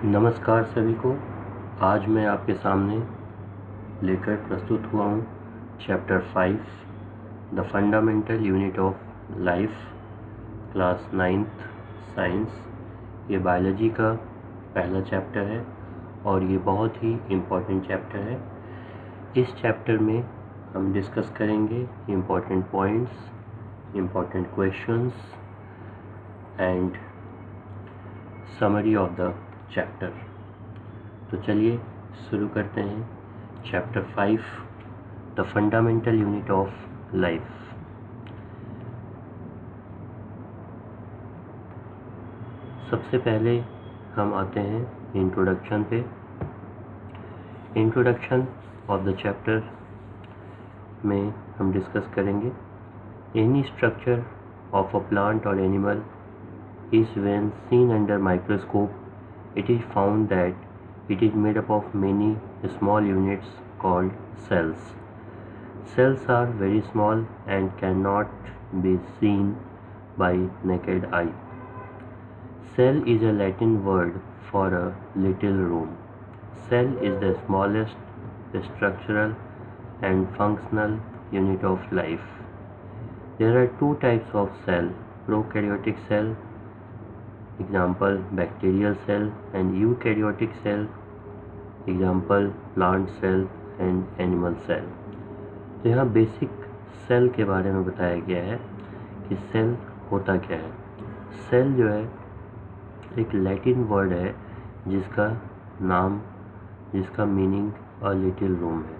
नमस्कार सभी को। आज मैं आपके सामने लेकर प्रस्तुत हुआ हूँ chapter 5 the fundamental unit of life, class 9th science. ये बायोलॉजी का पहला चैप्टर है और ये बहुत ही इम्पोर्टेंट चैप्टर है। इस चैप्टर में हम डिस्कस करेंगे important points, important questions and summary of the chapter. तो चलिए शुरू करते हैं chapter 5 the fundamental unit of life. सबसे पहले हम आते हैं इंट्रोडक्शन पे। इंट्रोडक्शन ऑफ द चैप्टर में हम डिस्कस करेंगे any structure of a plant और animal is when seen under microscope, it is found that it is made up of many small units called cells. Cells are very small and cannot be seen by naked eye. Cell is a Latin word for a little room. Cell is the smallest structural and functional unit of life. There are two types of cell, prokaryotic cell, example bacterial cell, and eukaryotic cell, example plant cell and animal cell। तो यहाँ basic cell के बारे में बताया गया है कि cell होता क्या है। सेल जो है एक लैटिन वर्ड है जिसका मीनिंग अ लिटिल रूम है,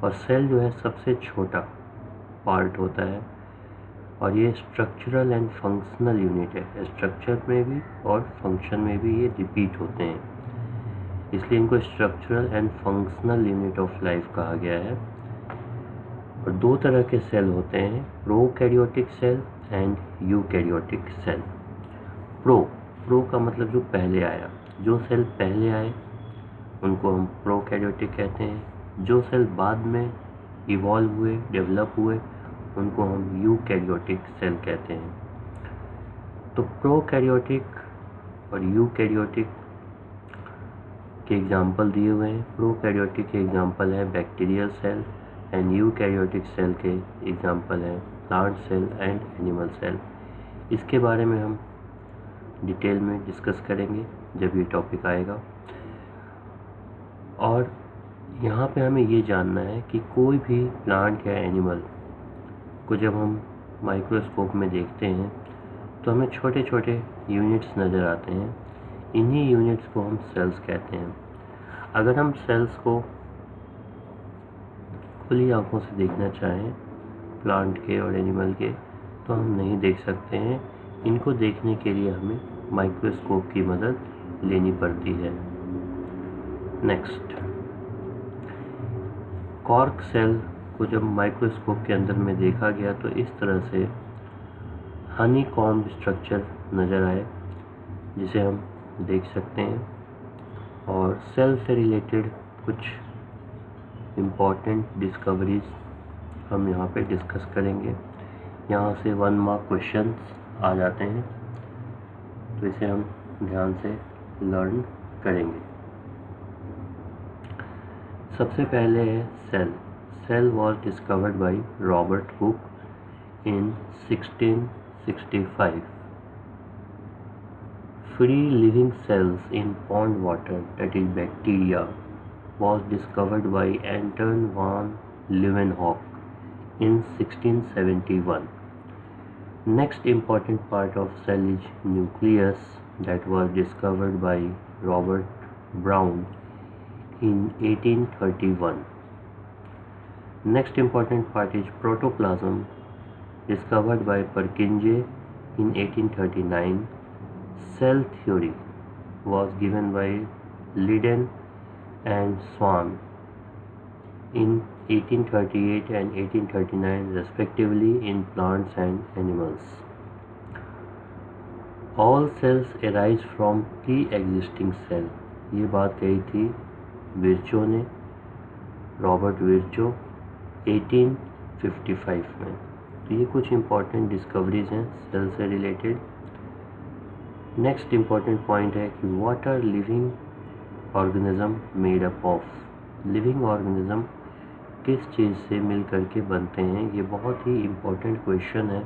और सेल जो है सबसे छोटा पार्ट होता है और ये स्ट्रक्चरल एंड फंक्शनल यूनिट है। स्ट्रक्चर में भी और फंक्शन में भी ये रिपीट होते हैं, इसलिए इनको structural and functional unit of life कहा गया है। और दो तरह के सेल होते हैं, prokaryotic cell and eukaryotic cell. Pro का मतलब जो पहले आया, जो सेल पहले आए उनको हम प्रोकैरियोटिक कहते हैं। जो सेल बाद में इवॉल्व हुए, डेवलप हुए, उनको हम यूकैरियोटिक सेल कहते हैं। तो प्रोकैरियोटिक और यूकैरियोटिक के एग्जाम्पल दिए हुए हैं। प्रोकैरियोटिक के एग्जाम्पल है bacterial cell and eukaryotic cell के एग्जाम्पल है plant cell and animal cell. इसके बारे में हम डिटेल में डिस्कस करेंगे जब ये टॉपिक आएगा। और यहाँ पे हमें ये जानना है कि कोई भी प्लांट या एनिमल को जब हम माइक्रोस्कोप में देखते हैं तो हमें छोटे छोटे यूनिट्स नज़र आते हैं। इन्हीं यूनिट्स को हम सेल्स कहते हैं। अगर हम सेल्स को खुली आंखों से देखना चाहें प्लांट के और एनिमल के तो हम नहीं देख सकते हैं। इनको देखने के लिए हमें माइक्रोस्कोप की मदद लेनी पड़ती है। नेक्स्ट, कॉर्क सेल को जब माइक्रोस्कोप के अंदर में देखा गया तो इस तरह से हनी कॉम्ब स्ट्रक्चर नज़र आए, जिसे हम देख सकते हैं। और सेल से रिलेटेड कुछ इम्पॉर्टेंट डिस्कवरीज हम यहाँ पे डिस्कस करेंगे। यहाँ से 1 मार्क क्वेश्चंस आ जाते हैं, तो इसे हम ध्यान से लर्न करेंगे। सबसे पहले है cell. Cell was discovered by Robert Hooke in 1665. Free living cells in pond water, that is bacteria, was discovered by Anton van Leeuwenhoek in 1671. Next important part of cell is nucleus, that was discovered by Robert Brown in 1831. Next important part is protoplasm, discovered by Purkinje in 1839. Cell theory was given by Leyden and Swan in 1838 and 1839 respectively in plants and animals. All cells arise from pre-existing cell। ये बात कही थी Virchow ने, Robert Virchow 1855 में। तो ये कुछ important discoveries हैं सेल से रिलेटेड। नेक्स्ट इम्पॉर्टेंट पॉइंट है कि what are living organism made up of. Living organism किस चीज़ से मिल करके बनते हैं, ये बहुत ही इम्पोर्टेंट क्वेश्चन है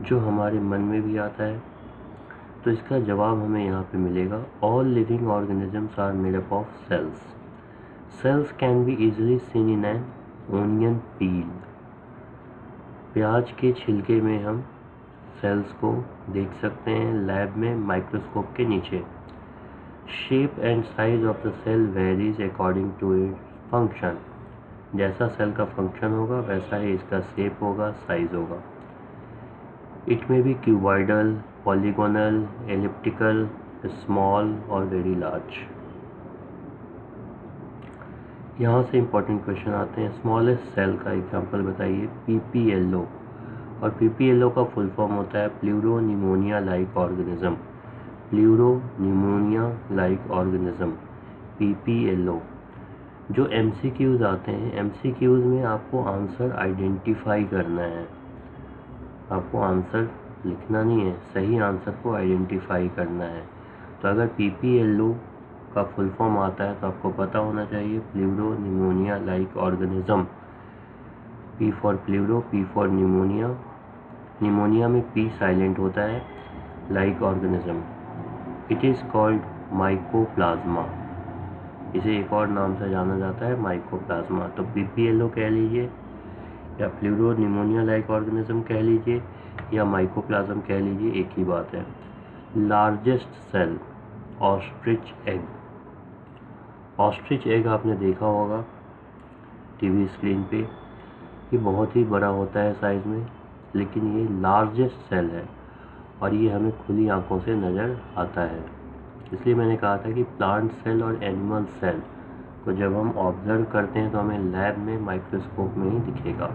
जो हमारे मन में भी आता है। तो इसका जवाब हमें यहाँ पे मिलेगा, all living organisms are made up of cells. Cells can be easily seen in an onion peel. प्याज के छिलके में हम सेल्स को देख सकते हैं लैब में माइक्रोस्कोप के नीचे। Shape and size of the cell varies according to its function. जैसा सेल का फंक्शन होगा वैसा ही इसका शेप होगा, साइज होगा। It may be cuboidal, polygonal, elliptical, small और वेरी लार्ज। यहाँ से इम्पोर्टेंट क्वेश्चन आते हैं। स्मॉलेस्ट सेल का एग्जांपल बताइए। पीपीएलओ, और पीपीएलओ का फुल फॉर्म होता है pleuropneumonia like organism. Pleuropneumonia like organism, PPLO. जो एमसीक्यूज आते हैं, एमसीक्यूज में आपको आंसर आइडेंटिफाई करना है, आपको आंसर लिखना नहीं है, सही आंसर को आइडेंटिफाई करना है। तो अगर पीपीएलओ का फुल फॉर्म आता है तो आपको पता होना चाहिए pleuro pneumonia like organism. P for pleuro, P for pneumonia. Pneumonia में पी साइलेंट होता है, like organism. It is called mycoplasma. इसे एक और नाम से जाना जाता है, माइकोप्लाज्मा। तो पीपीएलओ कह लीजिए या प्लूरो निमोनिया लाइक ऑर्गेनिज्म कह लीजिए या माइकोप्लाज्म कह लीजिए, एक ही बात है। Largest cell, ostrich egg. Ostrich egg आपने देखा होगा टीवी स्क्रीन पे, ये बहुत ही बड़ा होता है साइज में, लेकिन ये लार्जेस्ट सेल है और ये हमें खुली आंखों से नज़र आता है। इसलिए मैंने कहा था कि प्लांट सेल और एनिमल सेल को जब हम ऑब्जर्व करते हैं तो हमें लैब में माइक्रोस्कोप में ही दिखेगा,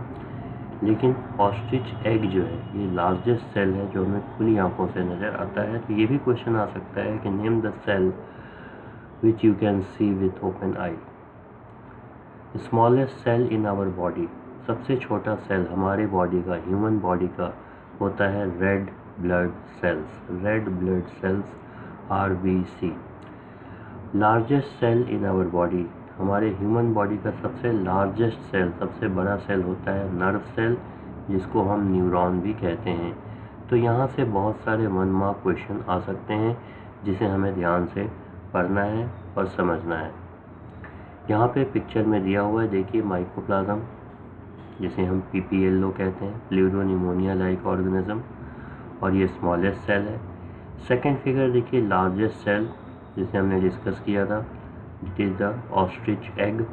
लेकिन ऑस्ट्रिच एग जो है ये लार्जेस्ट सेल है जो हमें खुली आंखों से नज़र आता है। तो ये भी क्वेश्चन आ सकता है कि name the cell which you can see with open eye. Smallest cell in our body, सबसे छोटा सेल हमारे बॉडी का, ह्यूमन बॉडी का होता है red blood cells. Red blood cells, RBC। Largest cell in our body, हमारे human body का सबसे लार्जेस्ट सेल, सबसे बड़ा सेल होता है नर्व सेल, जिसको हम न्यूरॉन भी कहते हैं। तो यहाँ से बहुत सारे वन मार्क क्वेश्चन आ सकते हैं जिसे हमें ध्यान से पढ़ना है और समझना है। यहाँ पे पिक्चर में दिया हुआ है, देखिए माइकोप्लाज्म, जिसे हम पीपीएलओ कहते हैं, प्लूरो निमोनिया लाइक ऑर्गेनिज्म, और ये स्मॉलेस्ट सेल है। सेकेंड फिगर देखिए, लार्जेस्ट सेल जिसे हमने डिस्कस किया था, it is the ostrich egg.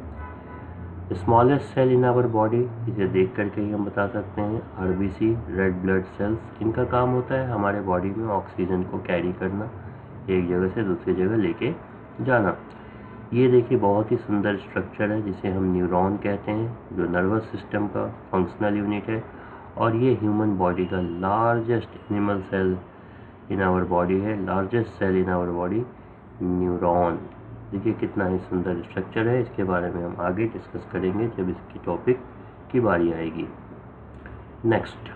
Smallest cell in our body, इसे देख करके ही हम बता सकते हैं RBC, रेड ब्लड सेल्स। इनका काम होता है हमारे बॉडी में ऑक्सीजन को कैरी करना, एक जगह से दूसरी जगह लेके जाना। ये देखिए बहुत ही सुंदर स्ट्रक्चर है जिसे हम न्यूरॉन कहते हैं, जो नर्वस सिस्टम का फंक्शनल यूनिट है, और ये ह्यूमन बॉडी का largest animal cell in our body है, largest cell in our body neuron. देखिए कितना ही सुंदर स्ट्रक्चर है। इसके बारे में हम आगे डिस्कस करेंगे जब इसकी टॉपिक की बारी आएगी। Next,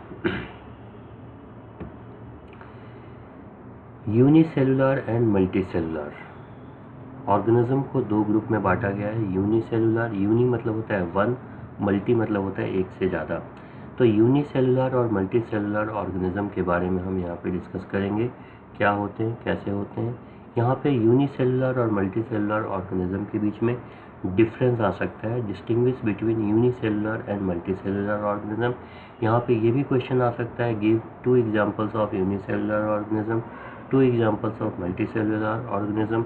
unicellular and multicellular organism को दो ग्रुप में बांटा गया है। यूनिसेलुलर, यूनि मतलब होता है वन, मल्टी मतलब होता है एक से ज़्यादा। तो यूनिसेलुलर और मल्टीसेलुलर ऑर्गेनिज्म के बारे में हम यहाँ पे डिस्कस करेंगे, क्या होते हैं, कैसे होते हैं। यहाँ पे यूनिसेलुलर और मल्टीसेलुलर ऑर्गेनिज्म के बीच में डिफरेंस आ सकता है, distinguish between unicellular and multicellular organism. यहाँ पे ये भी क्वेश्चन आ सकता है, give 2 examples of unicellular organism, 2 examples of multicellular organism.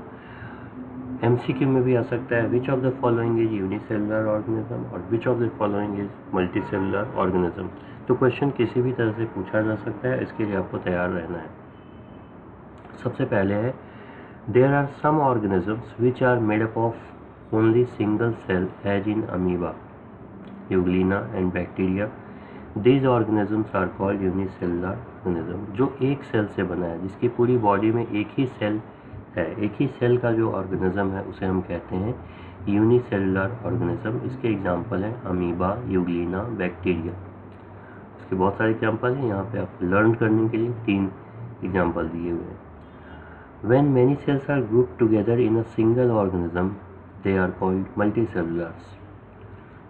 MCQ में भी आ सकता है, which of the following is unicellular organism और which of the following is multicellular organism. तो क्वेश्चन किसी भी तरह से पूछा जा सकता है, इसके लिए आपको तैयार रहना है। सबसे पहले है, there are some organisms which are made up of only single cell as in amoeba, euglena and bacteria. These organisms are called unicellular organism. जो एक सेल से बना है, जिसकी पूरी बॉडी में एक ही सेल है, एक ही सेल का जो ऑर्गेनिज्म है उसे हम कहते हैं यूनिसेलुलर ऑर्गेनिज्म। इसके एग्जांपल हैं अमीबा, यूग्लिना, बैक्टीरिया। इसके बहुत सारे एग्जांपल हैं, यहाँ पे आप लर्न करने के लिए 3 एग्जांपल दिए हुए हैं। When many cells are grouped together in a single organism, they are called multicellulars.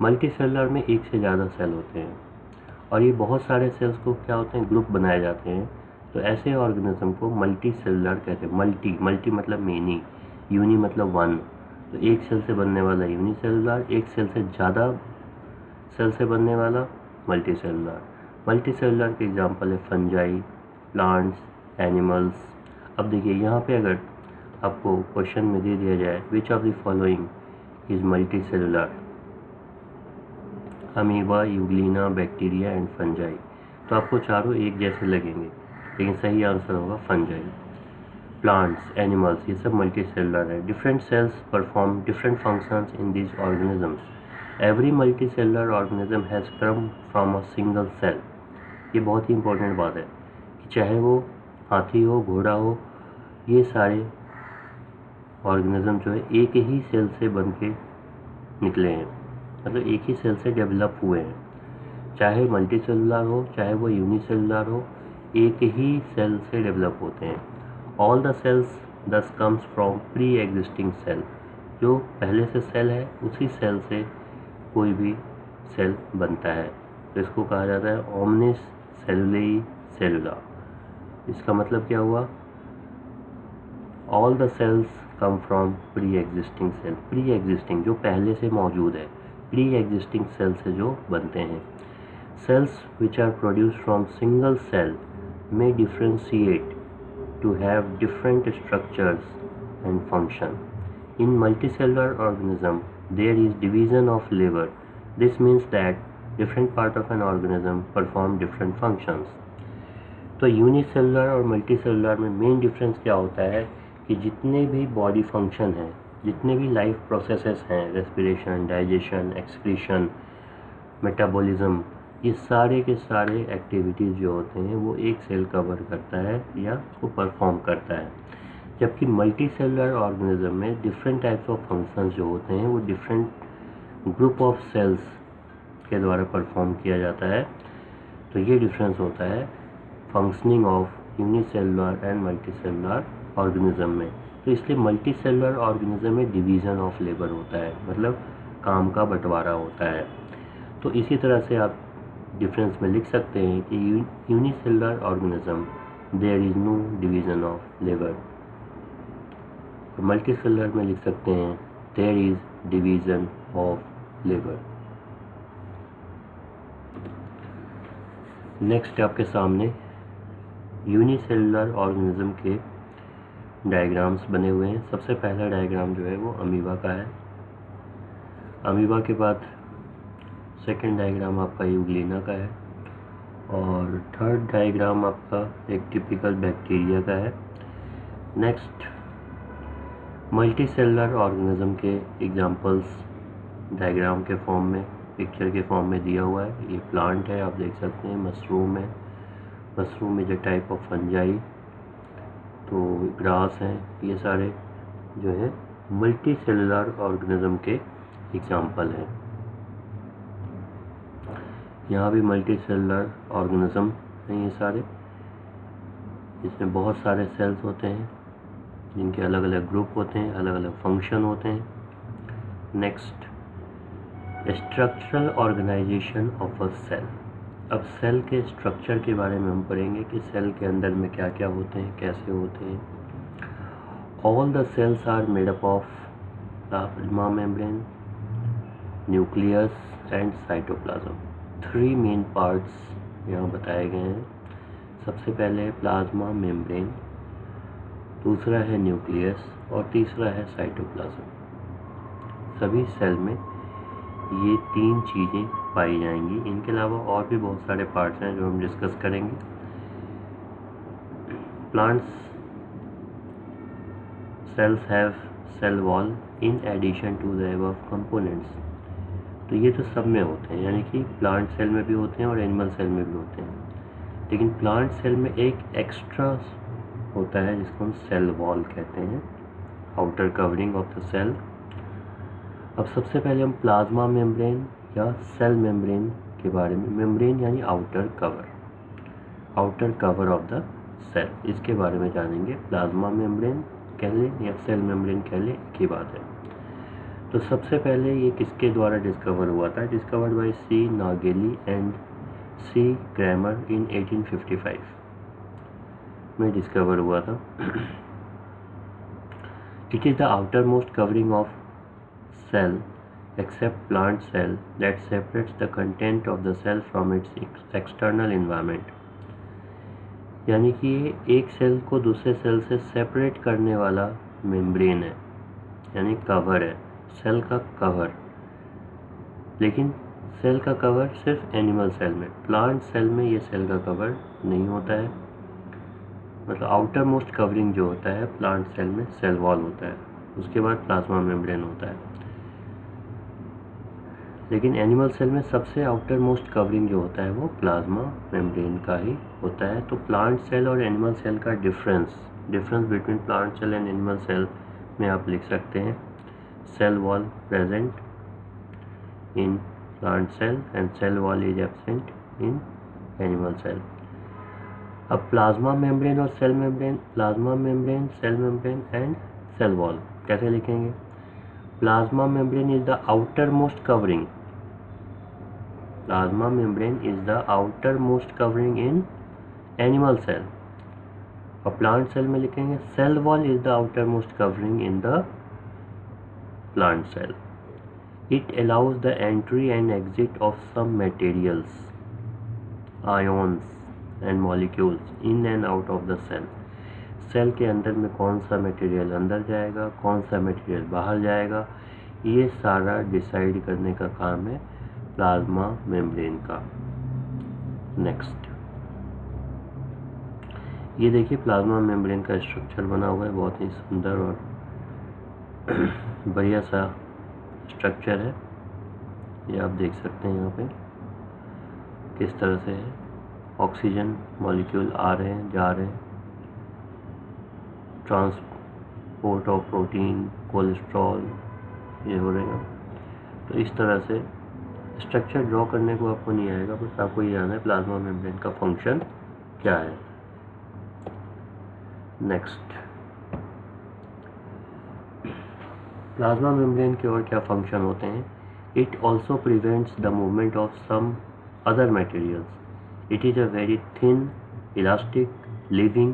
Multicellular में एक से ज़्यादा सेल होते हैं और ये बहुत सारे सेल्स को क्या होते हैं, ग्रुप बनाए जाते हैं। तो ऐसे ऑर्गेनिज्म को मल्टीसेलुलर कहते हैं। मल्टी मतलब मेनी, यूनी मतलब वन। तो एक सेल से बनने वाला यूनिसेलुलर, एक सेल से ज़्यादा सेल से बनने वाला मल्टीसेलुलर। मल्टीसेलुलर के एग्जांपल है फंजाई, प्लांट्स, एनिमल्स। अब देखिए यहाँ पे अगर आपको क्वेश्चन में दे दिया जाए विच of the following is multicellular, amoeba, Euglena, bacteria and fungi, तो आपको चारों एक जैसे लगेंगे, लेकिन सही आंसर होगा फंजाई। प्लांट्स, एनिमल्स, ये सब मल्टीसेलुलर है। Different cells perform different functions in these organisms. Every multicellular organism has come from a single cell. ये बहुत ही इंपॉर्टेंट बात है कि चाहे वो हाथी हो, घोड़ा हो, ये सारे ऑर्गेनिज्म जो है एक ही सेल से बन के निकले हैं, मतलब एक ही सेल से डेवलप हुए हैं। चाहे मल्टीसेलुलर हो, चाहे वो यूनिसेलुलर हो, एक ही सेल से डेवलप होते हैं। All the cells thus comes from pre existing cell. जो पहले से सेल है उसी सेल से कोई भी सेल बनता है, तो इसको कहा जाता है ओमनिस सेलुलई सेलुला। इसका मतलब क्या हुआ, all the cells come from pre existing cell. Pre existing जो पहले से मौजूद है, प्री एग्जिस्टिंग सेल से जो बनते हैं। Cells which are produce from single cell may differentiate to have different structures and function. In multicellular organism, there is division of labor. This means that different part of an organism perform different functions. तो unicellular और multicellular में main difference क्या होता है कि जितने भी body function हैं, जितने भी लाइफ प्रोसेसेस हैं, रेस्पिरेशन, डाइजेशन, एक्सक्रीशन, मेटाबॉलिज्म, ये सारे के सारे एक्टिविटीज़ जो होते हैं वो एक सेल कवर करता है या उसको परफॉर्म करता है। जबकि मल्टीसेलुलर ऑर्गेनिज्म में डिफरेंट टाइप्स ऑफ फंक्शंस जो होते हैं वो डिफरेंट ग्रुप ऑफ सेल्स के द्वारा परफॉर्म किया जाता है। तो ये डिफरेंस होता है functioning of unicellular and multicellular organism में। तो इसलिए मल्टीसेलुलर ऑर्गेनिज्म में डिवीज़न ऑफ लेबर होता है, मतलब काम का बंटवारा होता है। तो इसी तरह से आप डिफरेंस में लिख सकते हैं कि unicellular organism there is no division of labour, और मल्टीसेलुलर में लिख सकते हैं there is division of labour. Next आपके सामने यूनिसेलुलर ऑर्गेनिज्म के डायग्राम्स बने हुए हैं। सबसे पहला डायग्राम जो है वो अमीबा का है। अमीबा के बाद सेकेंड डायग्राम आपका यूग्लिना का है, और थर्ड डायग्राम आपका एक टिपिकल बैक्टीरिया का है। नेक्स्ट मल्टीसेलुलर ऑर्गेनिज्म के एग्जांपल्स डायग्राम के फॉर्म में, पिक्चर के फॉर्म में दिया हुआ है। ये प्लांट है, आप देख सकते हैं, मशरूम है, mushroom is a type of fungi, तो ग्रास हैं, ये सारे जो है मल्टीसेलुलर ऑर्गेनिज्म के एग्जांपल हैं। यहाँ भी मल्टीसेलुलर ऑर्गेनिज्म हैं ये सारे, इसमें बहुत सारे सेल्स होते हैं जिनके अलग अलग ग्रुप होते हैं, अलग अलग फंक्शन होते हैं। Next structural organisation of a cell. अब सेल के स्ट्रक्चर के बारे में हम पढ़ेंगे कि सेल के अंदर में क्या क्या होते हैं, कैसे होते हैं। All the cells are made up of plasma membrane, nucleus and cytoplasm. 3 main parts यहाँ बताए गए हैं। सबसे पहले प्लाज्मा मेम्ब्रेन, दूसरा है न्यूक्लियस और तीसरा है साइटोप्लाज्म। सभी सेल में ये 3 चीज़ें पाई जाएंगी। इनके अलावा और भी बहुत सारे पार्ट्स हैं जो हम डिस्कस करेंगे। Plants cells have cell wall in addition to the above components. तो ये तो सब में होते हैं, यानी कि प्लांट सेल में भी होते हैं और एनिमल सेल में भी होते हैं। लेकिन प्लांट सेल में एक एक्स्ट्रा होता है जिसको हम सेल वॉल कहते हैं, outer covering of the cell. अब सबसे पहले हम प्लाज्मा मेम्ब्रेन या सेल मेम्ब्रेन के बारे में, मेम्ब्रेन यानी outer cover of the cell, इसके बारे में जानेंगे। प्लाज्मा मेम्ब्रेन कह लें या सेल मेम्ब्रेन कह लें, एक ही बात है। तो सबसे पहले ये किसके द्वारा डिस्कवर हुआ था? Discovered by C Nageli and C Cramer in 1855 में डिस्कवर हुआ था। It is the outer most covering of cell except plant cell that separates the content of the cell from its external environment। यानी कि ये एक cell को दूसरे cell से सेपरेट करने वाला मेम्ब्रेन है, यानी कवर है, सेल का कवर। लेकिन सेल का कवर सिर्फ एनिमल सेल में, प्लांट सेल में ये सेल का कवर नहीं होता है। मतलब आउटर मोस्ट कवरिंग जो होता है प्लांट सेल में सेल वॉल होता है, उसके बाद प्लाज्मा मेम्ब्रेन होता है। लेकिन एनिमल सेल में सबसे आउटर मोस्ट कवरिंग जो होता है वो प्लाज्मा मेम्ब्रेन का ही होता है। तो प्लांट सेल और एनिमल सेल का difference between plant cell and animal cell में आप लिख सकते हैं, cell wall present in plant cell and cell wall is absent in animal cell. अब प्लाज्मा मेम्ब्रेन और cell membrane, plasma membrane, cell membrane and cell wall कैसे लिखेंगे? Plasma membrane is the outer most covering, plasma membrane is the outermost covering in animal cell। और plant cell में लिखेंगे cell wall is the outermost covering in the plant cell। It allows the entry and exit of some materials, ions and molecules in and out of the cell। Cell के अंदर में कौन सा material अंदर जाएगा, कौन सा मटेरियल बाहर जाएगा, ये सारा डिसाइड करने का काम है प्लाज्मा मेम्ब्रेन का। नेक्स्ट ये देखिए प्लाज्मा मेम्ब्रेन का स्ट्रक्चर बना हुआ है, बहुत ही सुंदर और बढ़िया सा स्ट्रक्चर है। ये आप देख सकते हैं यहाँ पे किस तरह से है। ऑक्सीजन मॉलिक्यूल आ रहे हैं, जा रहे हैं, ट्रांसपोर्ट ऑफ प्रोटीन, कोलेस्ट्रॉल ये हो रहे हैं। तो इस तरह से स्ट्रक्चर ड्रॉ करने को आपको नहीं आएगा, बस आपको ये जानना है प्लाज्मा मेम्ब्रेन का फंक्शन क्या है। नेक्स्ट प्लाज्मा मेम्ब्रेन के और क्या फंक्शन होते हैं? It also prevents the movement of some other materials. It is a very thin, elastic, living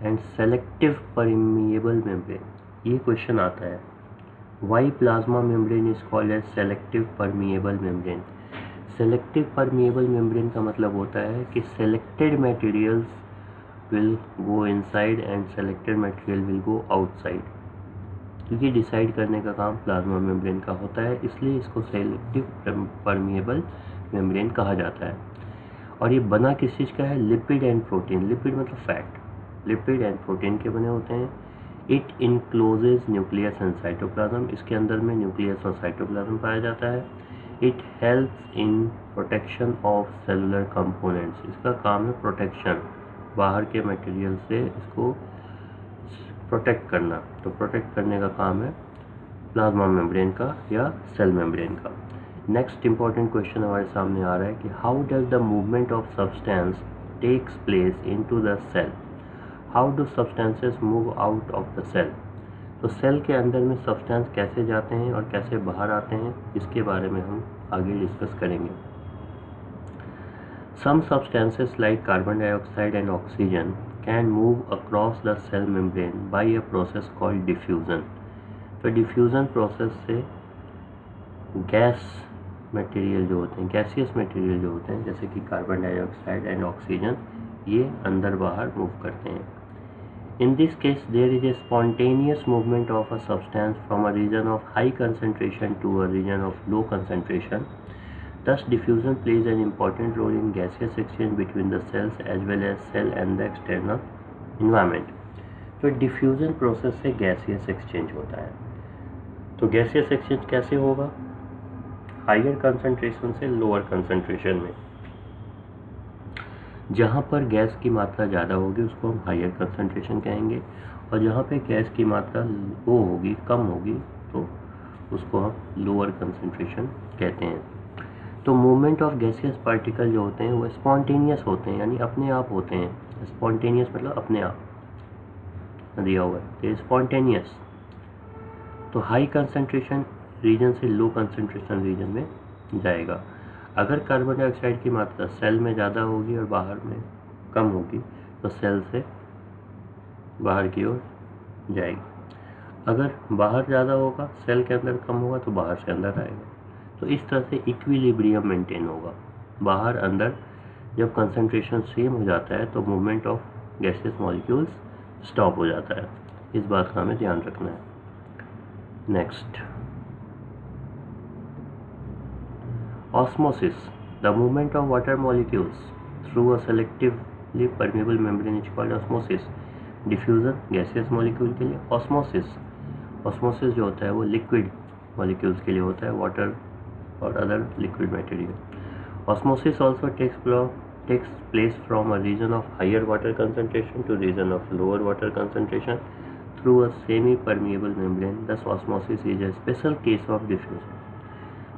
and selective permeable membrane. ये क्वेश्चन आता है, Why plasma membrane is called as selective permeable membrane? Selective permeable membrane का मतलब होता है कि selected materials will go inside and selected material will go outside। क्योंकि decide करने का काम प्लाज्मा मेम्ब्रेन का होता है, इसलिए इसको सेलेक्टिव परमिएबल मेम्ब्रेन कहा जाता है। और ये बना किस चीज़ का है? Lipid and protein. लिपिड मतलब फैट, लिपिड एंड प्रोटीन के बने होते हैं। It encloses nucleus and cytoplasm. इसके अंदर में न्यूक्लियस और साइटोप्लाज्म पाया जाता है। It helps in protection of cellular components. इसका काम है प्रोटेक्शन, बाहर के मटेरियल से इसको प्रोटेक्ट करना। तो प्रोटेक्ट करने का काम है प्लाज्मा मेम्ब्रेन का या सेल मेम्ब्रेन का। नेक्स्ट इंपॉर्टेंट क्वेश्चन हमारे सामने आ रहा है कि how does the movement of substance takes place into the cell. How do substances move out of the cell. तो सेल के अंदर में सब्सटेंस कैसे जाते हैं और कैसे बाहर आते हैं, इसके बारे में हम आगे डिस्कस करेंगे। Some substances like carbon dioxide and oxygen can move across the cell membrane by a process called diffusion. तो डिफ्यूज़न प्रोसेस से गैस मटेरियल जो होते हैं, गैसियस मटेरियल जो होते हैं, जैसे कि कार्बन डाइऑक्साइड एंड ऑक्सीजन, ये अंदर बाहर मूव करते हैं। In this case, there is a spontaneous movement of a substance from a region of high concentration to a region of low concentration. Thus, diffusion plays an important role in gaseous exchange between the cells as well as cell and the external environment. तो diffusion process से gaseous exchange होता है। तो gaseous exchange कैसे होगा? Higher concentration से lower concentration में। जहाँ पर गैस की मात्रा ज़्यादा होगी उसको हम हायर कंसंट्रेशन कहेंगे, और जहाँ पे गैस की मात्रा लो होगी, कम होगी, तो उसको हम लोअर कंसंट्रेशन कहते हैं। तो मूवमेंट ऑफ गैसियस पार्टिकल जो होते हैं वो स्पॉन्टेनियस होते हैं, यानी अपने आप होते हैं। स्पॉन्टेनियस मतलब अपने आप दिया हुआ है, ये स्पॉन्टेनियस। तो हाई कंसंट्रेशन रीजन से लो कंसंट्रेशन रीजन में जाएगा। अगर कार्बन डाइऑक्साइड की मात्रा सेल में ज़्यादा होगी और बाहर में कम होगी तो सेल से बाहर की ओर जाएगी। अगर बाहर ज़्यादा होगा, सेल के अंदर कम होगा, तो बाहर से अंदर आएगा। तो इस तरह से इक्विलिब्रियम मेंटेन होगा। बाहर अंदर जब कंसंट्रेशन सेम हो जाता है तो movement of gases molecules stop हो जाता है। इस बात का हमें ध्यान रखना है। Next, osmosis, the movement of water molecules through a selectively permeable membrane is called osmosis. Diffusion gaseous molecule के लिए, ऑस्मोसिस जो होता है वो लिक्विड मॉलिक्यूल्स के लिए होता है, वाटर और other liquid material. Osmosis also takes place from a region of higher water concentration to region of lower water concentration through a semi-permeable membrane. Thus, osmosis is a special case of diffusion.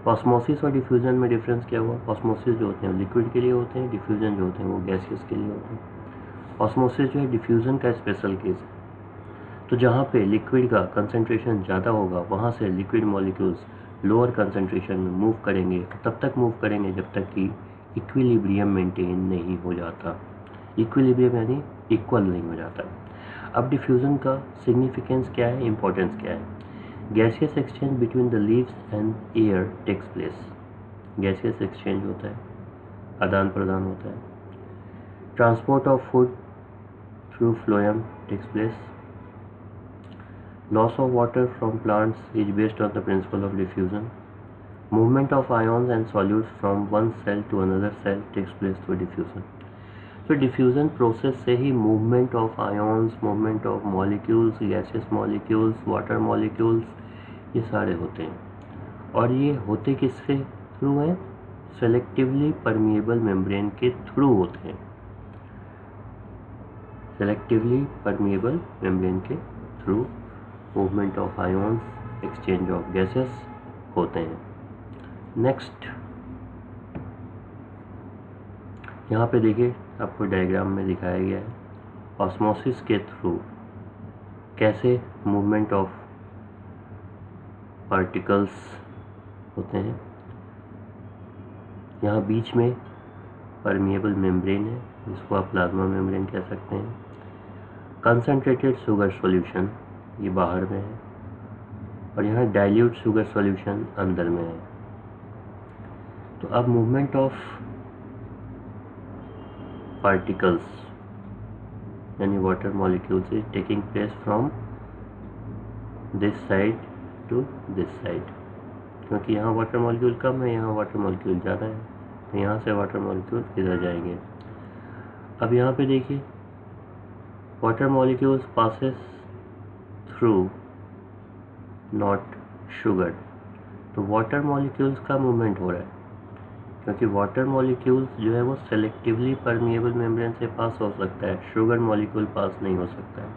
Osmosis और diffusion में difference क्या हुआ? Osmosis जो होते हैं liquid के लिए होते हैं, डिफ्यूजन जो होते हैं वो गैसियस के लिए होते हैं। ऑस्मोसिस जो है डिफ्यूजन का स्पेशल केस है। तो जहाँ पे लिक्विड का कंसंट्रेशन ज़्यादा होगा वहाँ से लिक्विड मॉलिक्यूल्स लोअर कंसंट्रेशन में मूव करेंगे, तब तक मूव करेंगे जब तक कि इक्विलिब्रियम मेंटेन नहीं हो जाता। इक्विलिब्रियम यानी इक्वल नहीं हो जाता। अब डिफ्यूजन का सिग्निफिकेंस क्या है, इम्पोर्टेंस क्या है? Gaseous exchange between the leaves and air takes place. Gaseous exchange होता है, आदान प्रदान होता है। Transport of food through phloem takes place. Loss of water from plants is based on the principle of diffusion. Movement of ions and solutes from one cell to another cell takes place through diffusion. तो diffusion process से ही movement of ions, movement of molecules, gaseous molecules, water molecules, ये सारे होते हैं। और ये होते किसके थ्रू हैं? सेलेक्टिवली परमिएबल मेम्ब्रेन के थ्रू होते हैं। सेलेक्टिवली परमिएबल मेम्ब्रेन के through movement of ions, exchange of gases होते हैं। नेक्स्ट, यहाँ पे देखिए आपको डायग्राम में दिखाया गया है ऑस्मोसिस के थ्रू कैसे मूवमेंट ऑफ पार्टिकल्स होते हैं। यहाँ बीच में परमिएबल मेम्ब्रेन है, जिसको आप प्लाज्मा मेम्ब्रेन कह सकते हैं। कंसंट्रेटेड शुगर सॉल्यूशन ये बाहर में है और यहाँ डाइल्यूट शुगर सॉल्यूशन अंदर में है। तो अब मूवमेंट ऑफ particles यानी water molecules is taking place from this side to this side, क्योंकि यहाँ वाटर मॉलिक्यूल कम है, यहाँ वाटर मॉलिक्यूल ज़्यादा है, तो यहाँ से वाटर मॉलिक्यूल इधर जाएंगे। अब यहाँ पे देखिए water molecules passes through not sugar, तो वाटर मॉलिक्यूल्स का मूवमेंट हो रहा है, क्योंकि वाटर मॉलिक्यूल्स जो है वो सेलेक्टिवली परमिएबल मेम्ब्रेन से पास हो सकता है, शुगर मॉलिक्यूल पास नहीं हो सकता है,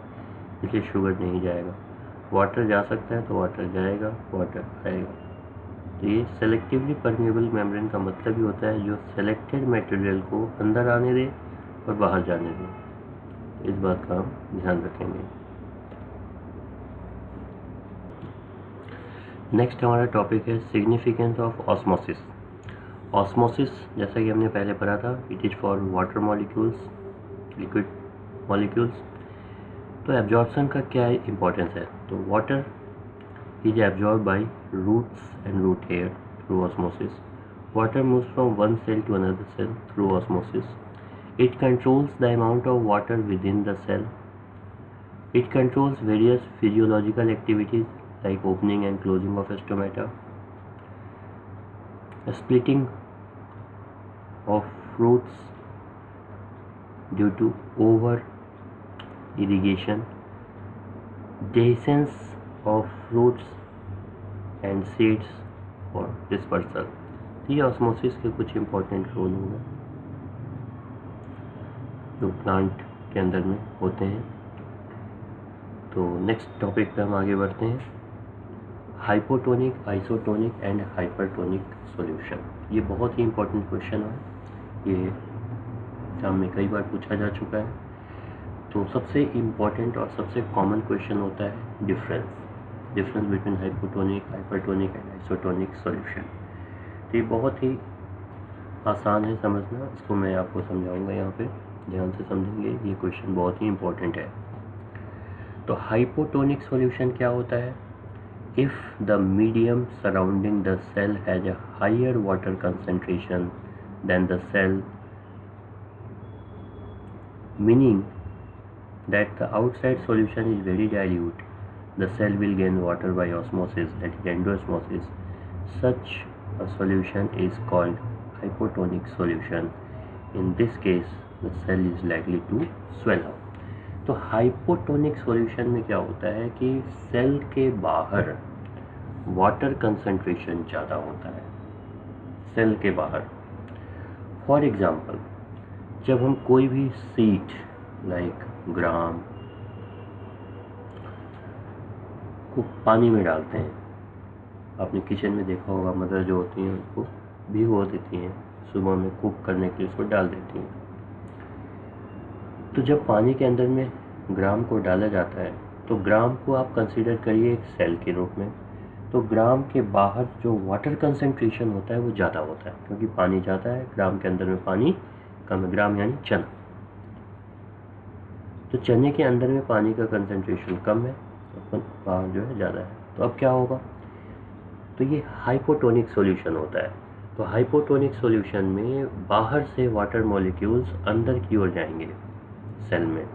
इसलिए शुगर नहीं जाएगा। वाटर जा सकता है तो वाटर जाएगा, वाटर आएगा। तो ये सेलेक्टिवली परमिएबल मेम्ब्रेन का मतलब ही होता है जो सेलेक्टेड मटेरियल को अंदर आने दे और बाहर जाने दे। इस बात का हम ध्यान रखेंगे। नेक्स्ट हमारा टॉपिक है सिग्निफिकेंस ऑफ ऑस्मोसिस। ऑस्मोसिस जैसा कि हमने पहले पढ़ा था, it is for water molecules, liquid molecules. तो एब्जॉर्प्शन का क्या इम्पोर्टेंस है? तो water is absorb by roots and root hair through osmosis. Water moves from one cell to another cell through osmosis. It controls the amount of water within the cell. It controls various physiological activities like opening and closing of stomata, splitting of fruits due to over irrigation, dehiscence of fruits and seeds for dispersal. ये osmosis के कुछ important role होंगे जो plant के अंदर में होते हैं। तो नेक्स्ट टॉपिक पे हम आगे बढ़ते हैं, hypotonic, isotonic and hypertonic solution. ये बहुत ही इम्पोर्टेंट क्वेश्चन है, ये एग्जाम में कई बार पूछा जा चुका है। तो सबसे इम्पॉर्टेंट और सबसे कॉमन क्वेश्चन होता है difference between hypotonic, hypertonic and isotonic solution. तो ये बहुत ही आसान है समझना, इसको मैं आपको समझाऊंगा। यहाँ पे ध्यान से समझेंगे, ये क्वेश्चन बहुत ही इम्पोर्टेंट है। तो हाइपोटोनिक सॉल्यूशन क्या होता है? If the medium surrounding the cell has a higher water concentration than the cell, meaning that the outside solution is very dilute, the cell will gain water by osmosis, that is endosmosis. Such a solution is called hypotonic solution. In this case, the cell is likely to swell up. तो hypotonic solution में क्या होता है कि cell के बाहर water concentration ज़्यादा होता है, सेल के बाहर। फॉर एग्जांपल, जब हम कोई भी सीड लाइक ग्राम को पानी में डालते हैं, आपने किचन में देखा होगा, मदर जो होती हैं उसको भिगो देती हैं, सुबह में कुक करने के लिए उसको डाल देती हैं। तो जब पानी के अंदर में ग्राम को डाला जाता है तो ग्राम को आप कंसीडर करिए एक सेल के रूप में। तो ग्राम के बाहर जो वाटर कंसंट्रेशन होता है वो ज़्यादा होता है, क्योंकि पानी ज़्यादा है, ग्राम के अंदर में पानी कम है। ग्राम यानी चना, तो चने के अंदर में पानी का कंसंट्रेशन कम है, बाहर जो है ज़्यादा है। तो अब क्या होगा? तो ये हाइपोटोनिक सॉल्यूशन होता है। तो हाइपोटोनिक सॉल्यूशन में बाहर से वाटर मॉलिक्यूल्स अंदर की ओर जाएंगे सेल में,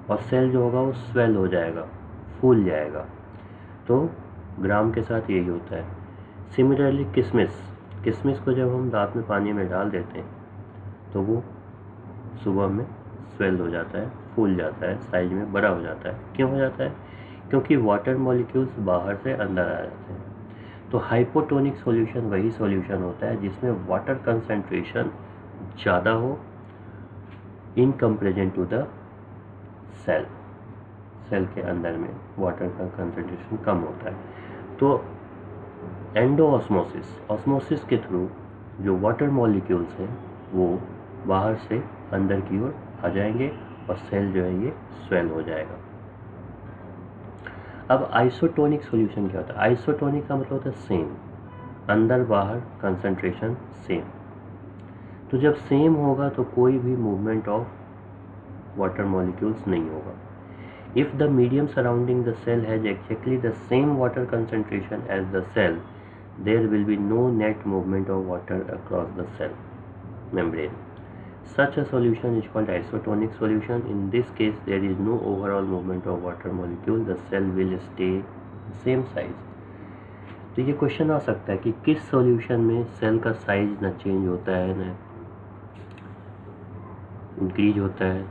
और सेल जो होगा वो स्वेल हो जाएगा, फूल जाएगा। तो ग्राम के साथ यही होता है। सिमिलरली किशमिश को जब हम रात में पानी में डाल देते हैं तो वो सुबह में स्वेल हो जाता है, फूल जाता है, साइज में बड़ा हो जाता है। क्यों हो जाता है? क्योंकि वाटर मॉलिक्यूल्स बाहर से अंदर आ जाते हैं। तो हाइपोटोनिक सॉल्यूशन वही सॉल्यूशन होता है जिसमें वाटर कंसंट्रेशन ज़्यादा हो in comparison to the cell के अंदर में वाटर का कंसंट्रेशन कम होता है। तो ऑस्मोसिस के थ्रू जो वाटर मॉलिक्यूल्स हैं वो बाहर से अंदर की ओर आ जाएंगे और सेल जो है ये स्वेल हो जाएगा। अब आइसोटोनिक सॉल्यूशन क्या होता है? आइसोटोनिक का मतलब होता है सेम, अंदर बाहर कंसंट्रेशन सेम। तो जब सेम होगा तो कोई भी मूवमेंट ऑफ वाटर मॉलिक्यूल्स नहीं होगा। If the medium surrounding the cell has exactly the same water concentration as the cell, there will be no net movement of water across the cell membrane. Such a solution is called isotonic solution. In this case, there is no overall movement of water molecule. The cell will stay same size. तो ये question आ सकता है कि किस solution में cell का size ना चेंज होता है, ना इंक्रीज होता है,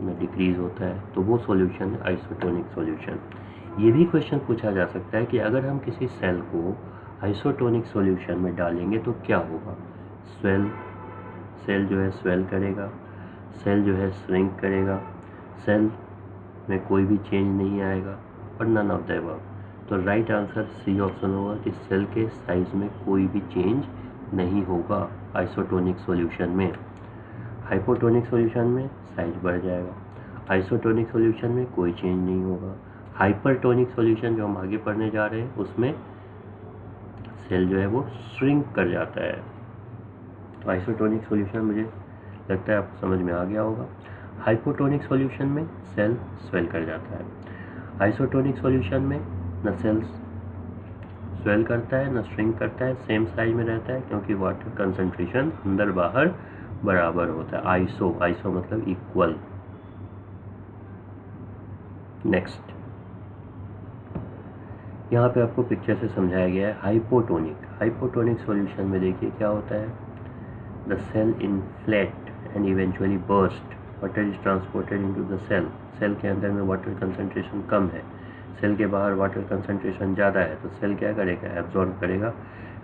ना डिक्रीज होता है, तो वो सॉल्यूशन है आइसोटोनिक सॉल्यूशन। ये भी क्वेश्चन पूछा जा सकता है कि अगर हम किसी सेल को आइसोटोनिक सॉल्यूशन में डालेंगे तो क्या होगा? सेल जो है स्वेल करेगा, सेल जो है श्रिंक करेगा, सेल में कोई भी चेंज नहीं आएगा, और नन ऑफ द अबव। तो राइट आंसर सी ऑप्शन होगा कि सेल के साइज में कोई भी चेंज नहीं होगा आइसोटोनिक सॉल्यूशन में। हाइपोटोनिक सॉल्यूशन में साइज बढ़ जाएगा, आइसोटोनिक सॉल्यूशन में कोई चेंज नहीं होगा। हाइपरटोनिक सॉल्यूशन जो हम आगे पढ़ने जा रहे हैं उसमें सेल जो है वो श्रिंक कर जाता है। तो आइसोटोनिक सॉल्यूशन मुझे लगता है आपको समझ में आ गया होगा। हाइपोटोनिक सॉल्यूशन में सेल स्वेल कर जाता है, आइसोटोनिक सॉल्यूशन में न सेल स्वेल करता है न श्रिंक करता है, सेम साइज में रहता है, क्योंकि वाटर कंसंट्रेशन अंदर बाहर बराबर होता है। आइसो मतलब इक्वल। नेक्स्ट, यहाँ पे आपको पिक्चर से समझाया गया है हाइपोटोनिक सॉल्यूशन में देखिए क्या होता है। The cell inflate and eventually burst, water is transported into the cell के अंदर में वाटर कंसंट्रेशन कम है, सेल के बाहर वाटर कंसंट्रेशन ज़्यादा है, तो सेल क्या करेगा? एब्जॉर्ब करेगा।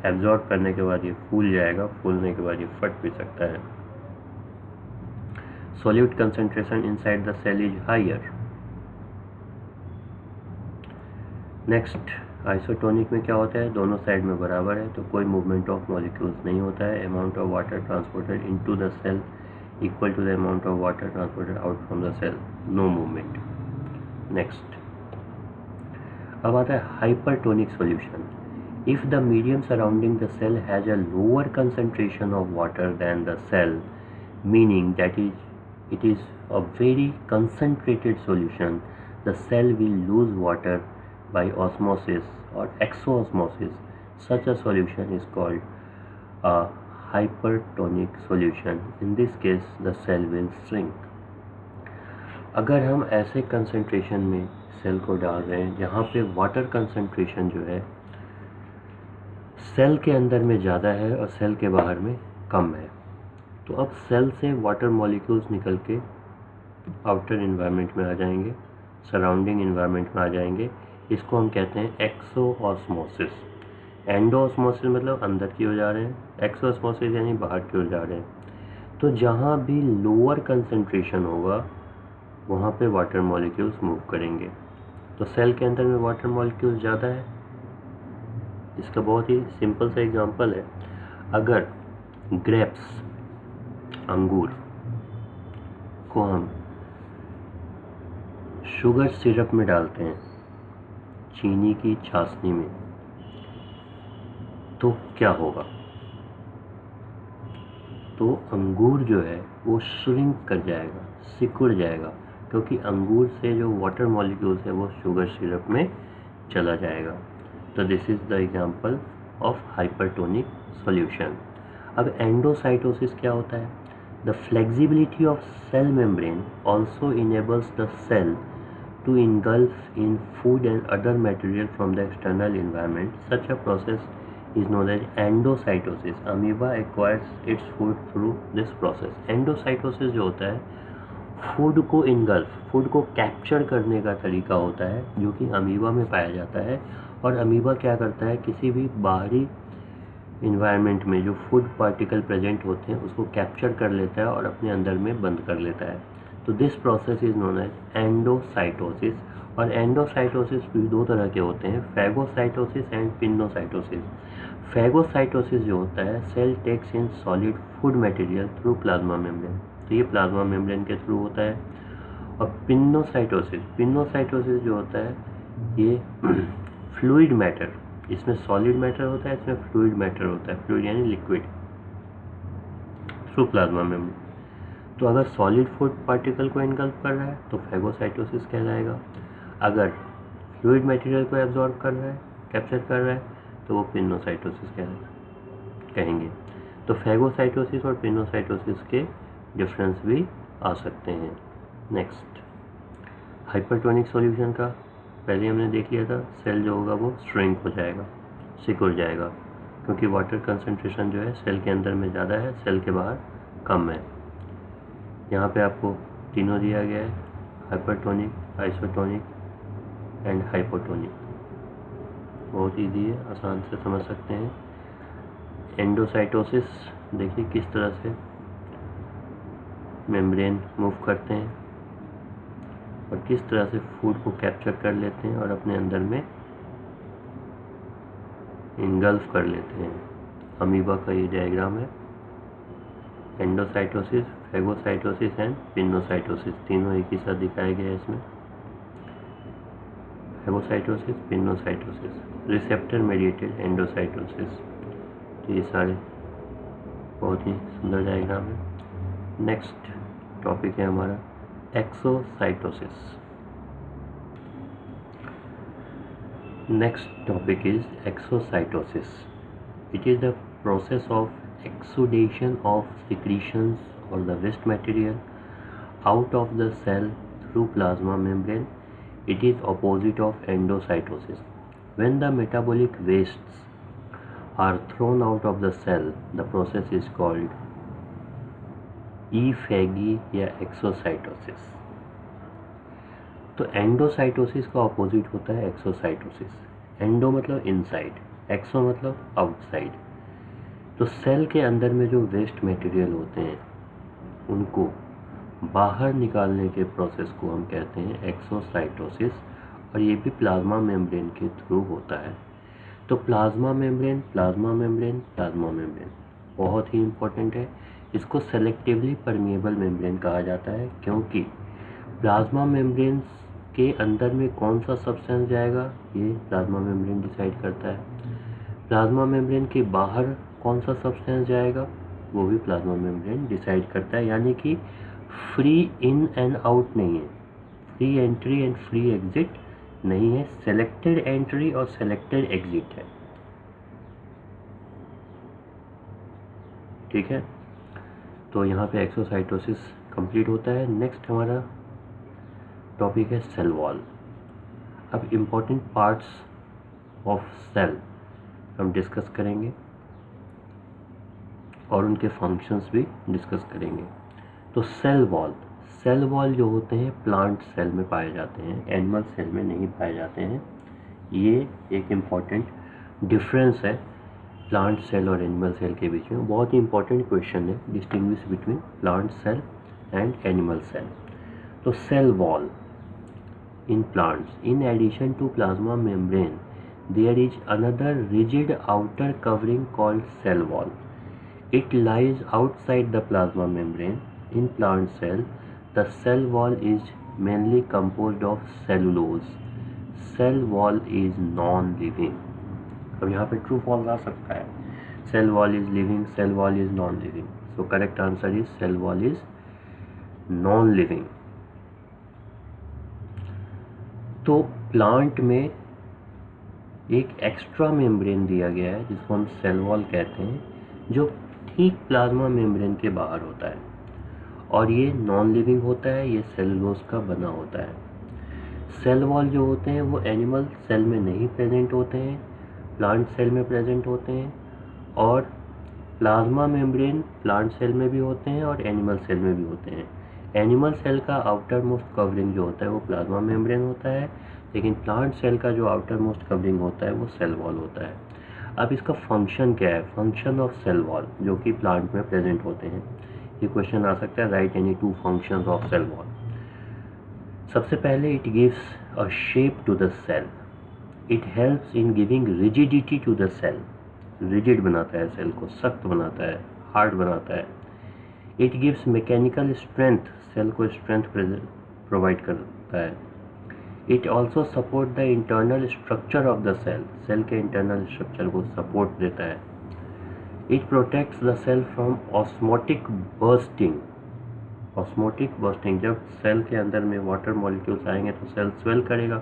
एब्जॉर्ब करने के बाद ये फूल जाएगा, फूलने के बाद ये फट भी सकता है। Solute concentration inside the cell is higher. Next, isotonic में क्या होता है? दोनों साइड में बराबर है, तो कोई मूवमेंट ऑफ मॉलिक्यूल्स नहीं होता है। Amount of water transported into the cell equal to the amount of water transported out from the cell, no movement. Next, अब आता है hypertonic solution. If the medium surrounding the cell has a lower concentration of water than the cell, meaning that it is a very concentrated solution, the cell will lose water by osmosis or exoosmosis. Such a solution is called a hypertonic solution. In this case, the cell will shrink. अगर हम ऐसे concentration में cell को डाल रहे हैं जहाँ पे वाटर कंसंट्रेशन जो है सेल के अंदर में ज़्यादा है और सेल के बाहर में कम है, तो अब सेल से वाटर मॉलिक्यूल्स निकल के आउटर इन्वायरमेंट में आ जाएंगे, सराउंडिंग इन्वायरमेंट में आ जाएंगे. इसको हम कहते हैं एक्सोऑस्मोसिस. एंडोऑस्मोसिस मतलब अंदर की ओर जा रहे हैं, एक्सोऑस्मोसिस यानी बाहर की ओर जा रहे हैं. तो जहाँ भी लोअर कंसंट्रेशन होगा वहाँ पे वाटर मॉलिक्यूल्स मूव करेंगे. तो सेल के अंदर में वाटर मॉलिक्यूल्स ज़्यादा है. इसका बहुत ही सिंपल सा एग्जांपल है. अगर ग्रेप्स, अंगूर को हम शुगर सिरप में डालते हैं, चीनी की चाशनी में, तो क्या होगा? तो अंगूर जो है वो श्रिंक कर जाएगा, सिकुड़ जाएगा, क्योंकि अंगूर से जो वाटर मॉलिक्यूल्स है वो शुगर सिरप में चला जाएगा. तो this is the example of hypertonic solution. अब एंडोसाइटोसिस क्या होता है? The flexibility of cell membrane also enables the cell to engulf in food and other material from the external environment. Such a process is known as endocytosis. Amoeba acquires its food through this process. Endocytosis जो होता है food को engulf, food को capture करने का तरीका होता है जो कि अमीबा में पाया जाता है. और अमीबा क्या करता है, किसी भी बाहरी इन्वायरमेंट में जो फूड पार्टिकल प्रेजेंट होते हैं उसको कैप्चर कर लेता है और अपने अंदर में बंद कर लेता है. तो this process is known as endocytosis. और एंडोसाइटोसिस भी दो तरह के होते हैं, फैगोसाइटोसिस एंड पिनोसाइटोसिस. फैगोसाइटोसिस जो होता है, cell takes in solid food material through plasma membrane, तो ये प्लाज्मा मेम्ब्रेन के थ्रू होता है. और पिनोसाइटोसिस जो होता है ये फ्लूइड मैटर, इसमें सॉलिड मैटर होता है, इसमें फ्लूइड मैटर होता है, फ्लूइड यानी लिक्विड, थ्रू प्लाज्मा मेम्ब्रेन. तो अगर सॉलिड फूड पार्टिकल को इनगल्फ कर रहा है तो फैगोसाइटोसिस कहलाएगा. अगर फ्लूइड मटेरियल को एब्जॉर्ब कर रहा है, कैप्चर कर रहा है, तो वो पिनोसाइटोसिस कहेंगे. तो फैगोसाइटोसिस और पिनोसाइटोसिस के डिफरेंस भी आ सकते हैं. नेक्स्ट, हाइपरटोनिक सॉल्यूशन का पहले हमने देख लिया था. सेल जो होगा वो श्रिंक हो जाएगा, सिकुड़ जाएगा, क्योंकि वाटर कंसंट्रेशन जो है सेल के अंदर में ज़्यादा है, सेल के बाहर कम है. यहाँ पे आपको तीनों दिया गया है, हाइपरटोनिक, आइसोटोनिक एंड हाइपोटोनिक. बहुत ईजी है, आसान से समझ सकते हैं. एंडोसाइटोसिस देखिए किस तरह से मेम्ब्रेन मूव करते हैं और किस तरह से फूड को कैप्चर कर लेते हैं और अपने अंदर में इनगल्फ कर लेते हैं. अमीबा का ये डायग्राम है. एंडोसाइटोसिस, फैगोसाइटोसिस एंड पिनोसाइटोसिस तीनों एक ही साथ दिखाया गया है इसमें. Phagocytosis, pinocytosis, receptor mediated endocytosis. तो ये सारे बहुत ही सुंदर डायग्राम है. नेक्स्ट टॉपिक है हमारा exocytosis. Next topic is exocytosis. It is the process of exudation of secretions or the waste material out of the cell through plasma membrane. It is opposite of endocytosis. When the metabolic wastes are thrown out of the cell, the process is called ephagy या exocytosis. तो endocytosis का opposite होता है exocytosis. Endo मतलब inside, एक्सो मतलब outside. तो cell के अंदर में जो वेस्ट मटेरियल होते हैं उनको बाहर निकालने के प्रोसेस को हम कहते हैं एक्सोसाइटोसिस. और ये भी प्लाज्मा मेम्ब्रेन के थ्रू होता है. तो plasma membrane, plasma membrane, plasma membrane बहुत ही इम्पोर्टेंट है. इसको सेलेक्टिवली परमिएबल मेम्ब्रेन कहा जाता है, क्योंकि प्लाज्मा मेम्ब्रेन के अंदर में कौन सा सब्सटेंस जाएगा ये प्लाज्मा मेम्ब्रेन डिसाइड करता है, प्लाज्मा मेम्ब्रेन के बाहर कौन सा सब्सटेंस जाएगा वो भी प्लाज्मा मेम्ब्रेन डिसाइड करता है। यानी कि फ्री इन एंड आउट नहीं है, free entry and free exit नहीं है, सेलेक्टेड एंट्री और सेलेक्टेड एग्जिट है। ठीक है, तो यहाँ पे एक्सोसाइटोसिस कंप्लीट होता है। नेक्स्ट हमारा टॉपिक है सेल वॉल। अब इम्पोर्टेंट पार्ट्स ऑफ सेल हम डिस्कस करेंगे और उनके फंक्शंस भी डिस्कस करेंगे। तो सेल वॉल जो होते हैं प्लांट सेल में पाए जाते हैं, एनिमल सेल में नहीं पाए जाते हैं। ये एक इम्पॉर्टेंट डिफरेंस है प्लांट सेल और एनिमल सेल के बीच में। बहुत ही इंपॉर्टेंट क्वेश्चन है, distinguish between plant cell and animal cell. तो cell wall in plants, in addition to plasma membrane, there is another rigid outer covering called cell wall. It lies outside the plasma membrane. In plant cell, the cell wall is mainly composed of cellulose. Cell wall is non-living. अब यहाँ पे true false आ सकता है, cell wall is living, cell wall is non-living. So correct answer is cell wall is non-living. तो plant में एक extra membrane दिया गया है जिसको हम सेल वॉल कहते हैं, जो ठीक प्लाज्मा मेम्ब्रेन के बाहर होता है और ये नॉन लिविंग होता है, ये सेलुलोज का बना होता है। सेल वॉल जो होते हैं वो एनिमल सेल में नहीं प्रेजेंट होते हैं, प्लांट सेल में प्रेजेंट होते हैं, और प्लाज्मा मेम्ब्रेन प्लांट सेल में भी होते हैं और एनिमल सेल में भी होते हैं। एनिमल सेल का आउटर मोस्ट कवरिंग जो होता है वो प्लाज्मा मेम्ब्रेन होता है, लेकिन प्लांट सेल का जो आउटर मोस्ट कवरिंग होता है वो सेल वॉल होता है। अब इसका फंक्शन क्या है, फंक्शन ऑफ सेल वॉल जो कि प्लांट में प्रेजेंट होते हैं, ये क्वेश्चन आ सकता है। Write any two functions of cell wall. सबसे पहले it gives a shape to the cell, it helps in giving rigidity to the cell, rigid बनाता है सेल को, सख्त बनाता है, हार्ड बनाता है। It gives mechanical strength, cell को स्ट्रेंथ प्रोवाइड करता है। It also support the internal structure of the cell, cell के इंटरनल स्ट्रक्चर को सपोर्ट देता है। It protects the cell from osmotic bursting, osmotic bursting, जब सेल के अंदर में वाटर मॉलिक्यूल्स आएंगे तो सेल स्वेल करेगा,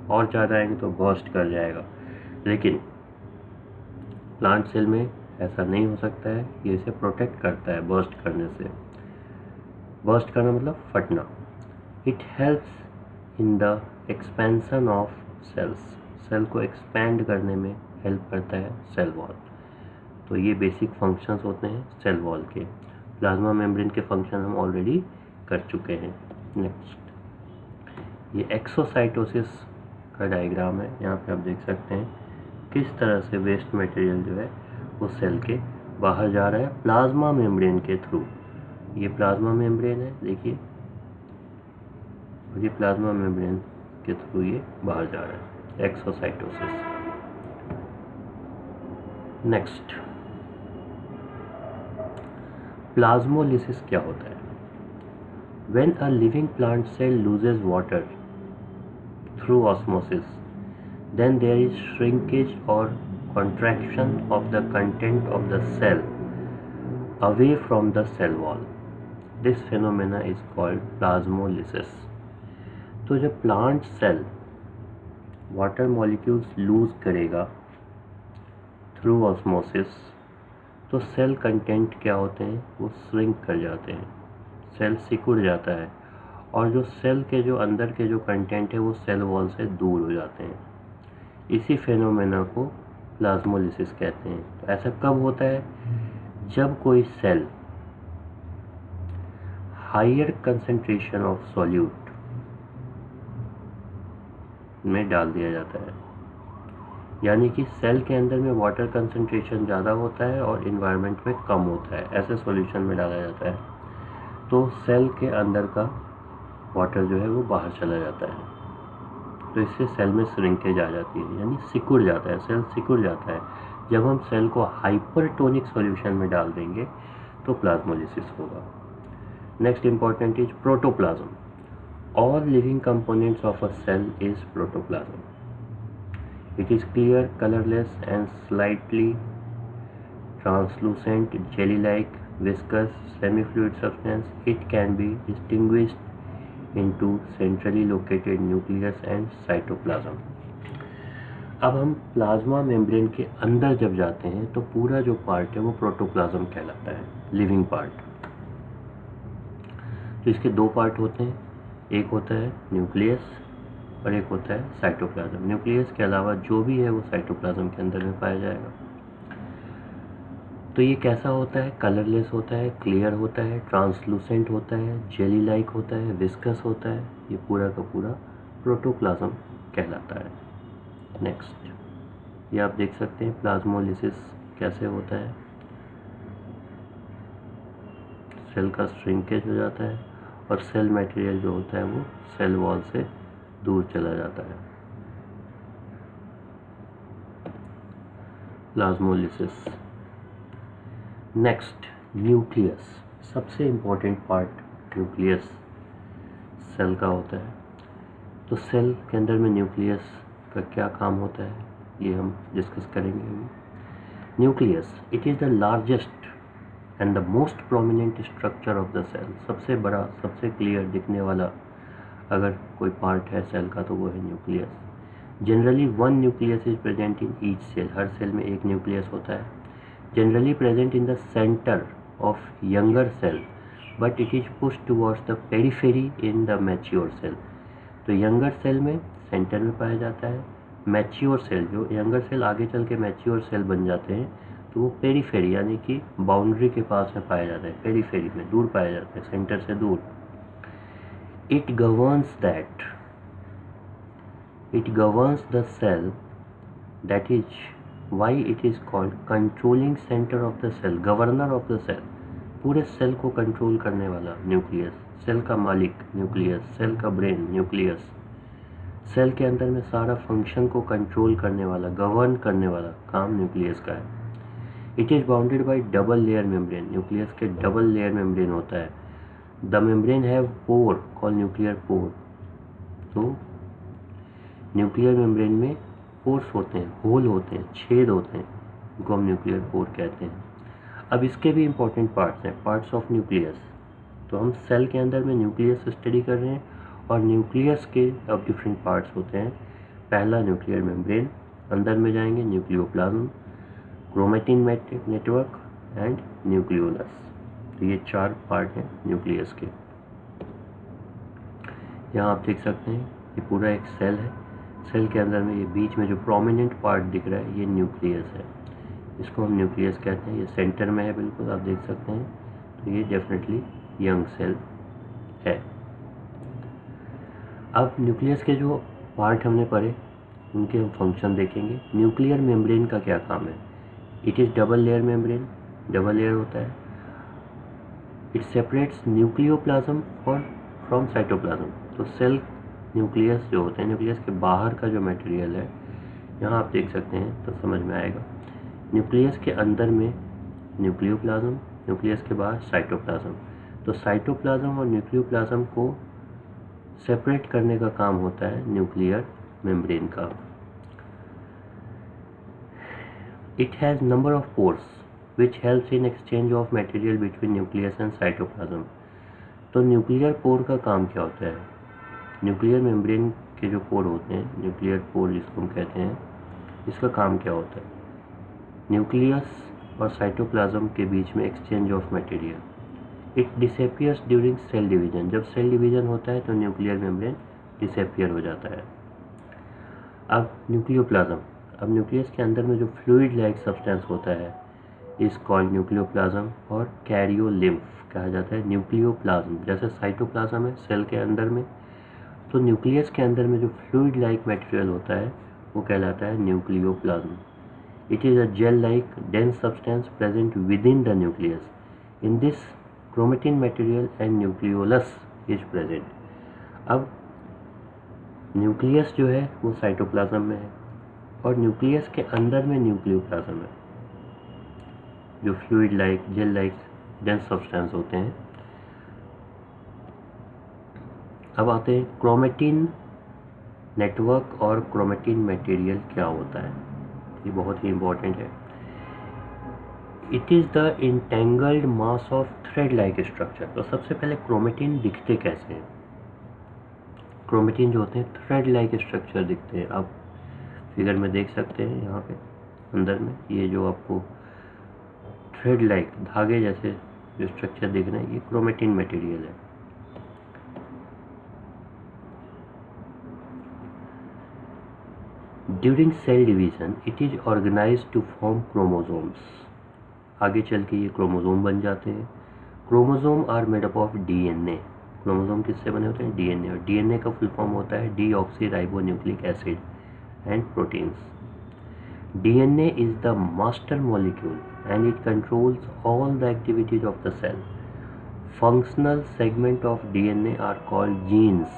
और ज़्यादा आएंगे तो बर्स्ट कर जाएगा। लेकिन प्लांट सेल में ऐसा नहीं हो सकता है, ये इसे प्रोटेक्ट करता है बर्स्ट करने से। बर्स्ट करना मतलब फटना। It helps in the expansion of cells, cell को एक्सपैंड करने में हेल्प करता है सेल वॉल। तो ये बेसिक फंक्शंस होते हैं सेल वॉल के। प्लाज्मा मेम्ब्रेन के फंक्शन हम ऑलरेडी कर चुके हैं। नेक्स्ट, ये एक्सोसाइटोसिस का डायग्राम है। यहाँ पे आप देख सकते हैं किस तरह से वेस्ट मटेरियल जो है वो सेल के बाहर जा रहा है प्लाज्मा मेम्ब्रेन के थ्रू। ये प्लाज्मा मेम्ब्रेन है, देखिए, और ये प्लाज्मा मेम्ब्रेन के थ्रू ये बाहर जा रहा है, एक्सोसाइटोसिस। नेक्स्ट, प्लाज्मोलिसिस क्या होता है? When a living plant cell loses water through osmosis, then there is shrinkage or contraction of the content of the cell away from the cell wall. This phenomena is called plasmolysis. तो जब plant cell water molecules lose करेगा through osmosis, तो cell content क्या होते हैं, वो shrink कर जाते हैं, सेल सिकुड़ जाता है, और जो सेल के जो अंदर के जो कंटेंट है वो सेल वॉल से दूर हो जाते हैं। इसी फेनोमेना को प्लाज्मोलिसिस कहते हैं। तो ऐसा कब होता है? जब कोई cell higher concentration of solute में डाल दिया जाता है, यानी कि सेल के अंदर में वाटर कंसंट्रेशन ज़्यादा होता है और इन्वायरमेंट में कम होता है, ऐसे सॉल्यूशन में डाला जाता है, तो सेल के अंदर का वाटर जो है वो बाहर चला जाता है। तो इससे सेल में श्रिंकेज आ जाती है, यानी सिकुड़ जाता है, सेल सिकुड़ जाता है। जब हम सेल को हाइपरटोनिक सॉल्यूशन में डाल देंगे तो प्लाज्मोलिसिस होगा। Next important is protoplasm. All living components of a cell is protoplasm. It is clear, colourless and slightly translucent, jelly-like, viscous, semi-fluid substance. It can be distinguished into centrally located nucleus and cytoplasm. अब हम plasma membrane के अंदर जब जाते हैं तो पूरा जो पार्ट है वो प्रोटोप्लाज्म कहलाता है, लिविंग पार्ट। तो इसके दो पार्ट होते हैं, एक होता है न्यूक्लियस और एक होता है साइटोप्लाज्म। न्यूक्लियस के अलावा जो भी है वो साइटोप्लाज्म के अंदर में पाया जाएगा। तो ये कैसा होता है? कलरलेस होता है, क्लियर होता है, ट्रांसलूसेंट होता है, जेली लाइक होता है, विस्कस होता है। ये पूरा का पूरा प्रोटोप्लाज्म कहलाता है। नेक्स्ट, ये आप देख सकते हैं प्लाज्मोलिसिस कैसे होता है। सेल का श्रिंकेज हो जाता है और सेल मटेरियल जो होता है वो सेल वॉल से दूर चला जाता है। प्लाज्मोलिसिस। Next, nucleus. सबसे इम्पोर्टेंट पार्ट न्यूक्लियस सेल का होता है। तो सेल के अंदर में न्यूक्लियस का क्या काम होता है ये हम डिस्कस करेंगे अभी। Nucleus, it is the largest and the most prominent structure of the cell. सबसे बड़ा, सबसे क्लियर दिखने वाला अगर कोई पार्ट है सेल का तो वो है nucleus. Generally one nucleus is present in each cell. हर सेल में एक न्यूक्लियस होता है। Generally present in the center of younger cell, but it is pushed towards the periphery in the mature cell. तो younger cell में center में पाया जाता है। mature cell, जो younger cell आगे चल के mature cell बन जाते हैं तो वो periphery यानी कि boundary के पास में पाया जाता है, periphery में दूर पाया जाता है, center से दूर। It governs the cell, that is why it is called controlling center of the cell, governor of the cell। पूरे सेल को कंट्रोल करने वाला न्यूक्लियस, सेल का मालिक न्यूक्लियस, सेल का ब्रेन न्यूक्लियस, सेल के अंदर में सारा फंक्शन को कंट्रोल करने वाला, गवर्न करने वाला काम न्यूक्लियस का है। It is bounded by double layer membrane. Nucleus के डबल लेयर मेम्ब्रेन होता है। The membrane have pore called nuclear pore. तो न्यूक्लियर मेम्ब्रेन में पोर्स होते हैं, होल होते हैं, छेद होते हैं, इनको हम न्यूक्लियर पोर कहते हैं। अब इसके भी इम्पोर्टेंट पार्ट्स हैं, पार्ट्स ऑफ न्यूक्लियस। तो हम सेल के अंदर में न्यूक्लियस स्टडी कर रहे हैं और न्यूक्लियस के अब डिफरेंट पार्ट्स होते हैं। पहला न्यूक्लियर मेम्ब्रेन, अंदर में जाएंगे nucleoplasm, chromatin network and nucleolus. तो ये चार पार्ट हैं न्यूक्लियस के। यहाँ आप देख सकते हैं ये पूरा एक सेल है। सेल के अंदर में ये बीच में जो प्रोमिनेंट पार्ट दिख रहा है ये न्यूक्लियस है, इसको हम न्यूक्लियस कहते हैं। ये सेंटर में है बिल्कुल, आप देख सकते हैं। तो ये डेफिनेटली यंग सेल है। अब न्यूक्लियस के जो पार्ट हमने पढ़े उनके हम फंक्शन देखेंगे। न्यूक्लियर मेम्ब्रेन का क्या काम है? It is double layer membrane, double layer होता है। It separates nucleoplasm from cytoplasm. तो सेल न्यूक्लियस जो होते हैं, न्यूक्लियस के बाहर का जो मटेरियल है, यहाँ आप देख सकते हैं तो समझ में आएगा। न्यूक्लियस के अंदर में न्यूक्लियोप्लाज्म, न्यूक्लियस के बाहर साइटोप्लाज्म। तो साइटोप्लाज्म और न्यूक्लियोप्लाज्म को सेपरेट करने का काम होता है न्यूक्लियर मेम्ब्रेन का। It has number of pores which helps in exchange of material between nucleus and cytoplasm. तो न्यूक्लियर पोर का काम क्या होता है? न्यूक्लियर मेम्ब्रेन के जो पोर होते हैं, न्यूक्लियर पोर जिसको हम कहते हैं, इसका काम क्या होता है? न्यूक्लियस और साइटोप्लाज्म के बीच में exchange of material. It disappears during cell division. जब सेल डिवीजन होता है तो न्यूक्लियर मेम्ब्रेन डिसअपियर हो जाता है। अब न्यूक्लियोप्लाज्म, अब न्यूक्लियस के अंदर में जो फ्लूइड लाइक सब्सटेंस होता है इस कॉल्ड न्यूक्लियोप्लाज्म, और कैरियोलिम्फ कहा जाता है न्यूक्लियोप्लाज्म। जैसे साइटोप्लाज्म है सेल के अंदर में, तो न्यूक्लियस के अंदर में जो फ्लूइड लाइक मटेरियल होता है वो कहलाता है nucleoplasm. It is a gel like dense substance present with in the nucleus. In this chromatin material and nucleolus is present. अब न्यूक्लियस जो है वो साइटोप्लाज्म में है और न्यूक्लियस के अंदर में न्यूक्लियोप्लाज्म है, जो fluid like gel like dense substance होते हैं। अब आते हैं क्रोमेटिन नेटवर्क और क्रोमेटिन मटेरियल क्या होता है। ये बहुत ही इम्पोर्टेंट है। It is the entangled mass of thread like structure. तो सबसे पहले क्रोमेटिन दिखते कैसे हैं। क्रोमेटिन जो होते हैं थ्रेड लाइक स्ट्रक्चर दिखते हैं। आप फिगर में देख सकते हैं, यहाँ पे अंदर में ये जो आपको थ्रेड लाइक धागे जैसे जो स्ट्रक्चर दिख रहे हैं, ये क्रोमेटिन मटेरियल है। During cell division it is organised to form chromosomes. आगे चल के ये क्रोमोसोम बन जाते हैं। Chromosome are made up of DNA. Chromosome किससे बने होते हैं? डीएनए। और डीएनए का फुल फॉर्म होता है deoxyribonucleic acid and proteins. DNA is the master molecule and it controls all the activities of the cell. Functional segment of DNA are called genes.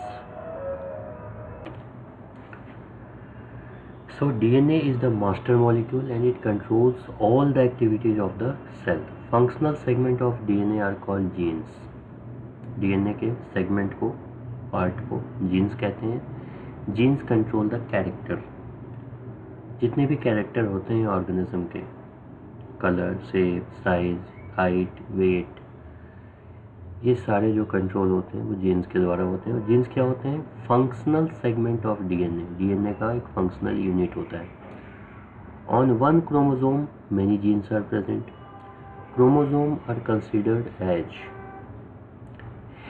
So DNA is the master molecule and it controls all the activities of the cell. Functional segment of DNA are called genes. DNA के segment को, part को genes कहते हैं। Genes control the character. जितने भी character होते हैं organism के, colour, shape, size, height, weight, ये सारे जो कंट्रोल होते हैं वो जीन्स के द्वारा होते हैं। और जीन्स क्या होते हैं? Functional segment of DNA. DNA का एक फंक्शनल यूनिट होता है। On one chromosome many genes are present. Chromosome are considered as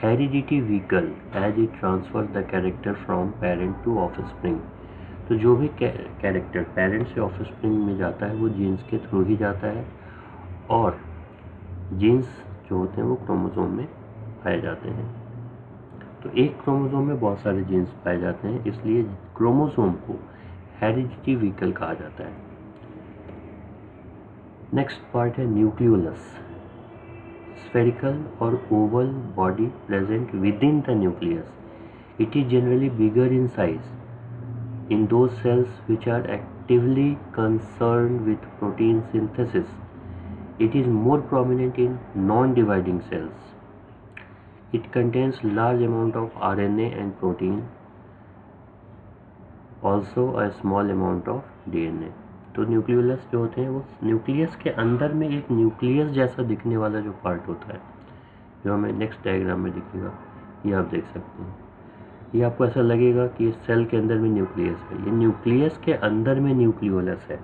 heredity vehicle as it transfer the character from parent to offspring. तो जो भी कैरेक्टर पेरेंट से offspring में जाता है वो जीन्स के थ्रू ही जाता है, और जीन्स जो होते हैं वो क्रोमोसोम में पाए जाते हैं। तो एक क्रोमोसोम में बहुत सारे जीन्स पाए जाते हैं, इसलिए क्रोमोसोम को हेरिडिटी व्हीकल कहा जाता है। नेक्स्ट पार्ट है न्यूक्लियोलस। स्फेरिकल और Oval body present with in the nucleus. It is generally bigger in size in those cells which are actively concerned with protein synthesis. It is more prominent in non-dividing cells. It contains large amount of RNA and protein, also a small amount of DNA. तो nucleolus जो होते हैं वो nucleus के अंदर में एक nucleus जैसा दिखने वाला जो पार्ट होता है, जो हमें नेक्स्ट डायग्राम में दिखेगा, ये आप देख सकते हैं। ये आपको ऐसा लगेगा कि इस सेल के अंदर में न्यूक्लियस है, ये न्यूक्लियस के अंदर में न्यूक्लियोलस है।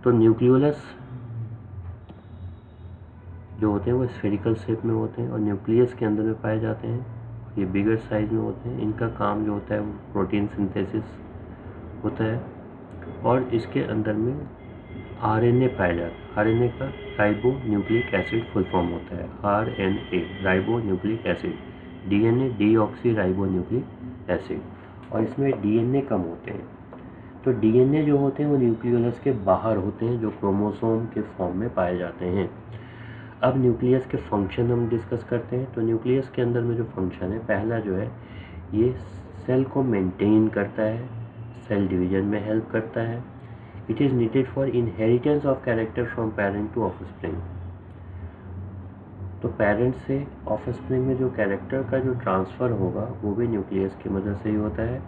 तो न्यूक्लियोलस जो होते हैं वो स्फेरिकल शेप में होते हैं और न्यूक्लियस के अंदर में पाए जाते हैं। ये बिगर साइज में होते हैं। इनका काम जो होता है वो प्रोटीन सिंथेसिस होता है, और इसके अंदर में आरएनए पाया जाता है। आरएनए का ribo nucleic acid full form होता है RNA, ribo nucleic acid. DNA deoxyribonucleic acid, और इसमें डीएनए कम होते हैं। तो डीएनए जो होते हैं वो न्यूक्लियोलस के बाहर होते हैं, जो क्रोमोसोम के फॉर्म में पाए जाते हैं। अब न्यूक्लियस के फंक्शन हम डिस्कस करते हैं। तो न्यूक्लियस के अंदर में जो फंक्शन है, पहला जो है ये सेल को मेंटेन करता है, सेल डिवीजन में हेल्प करता है। It is needed for inheritance of character from parent to offspring. तो पेरेंट से ऑफस्प्रिंग में जो कैरेक्टर का जो ट्रांसफ़र होगा वो भी न्यूक्लियस की मदद से ही होता है।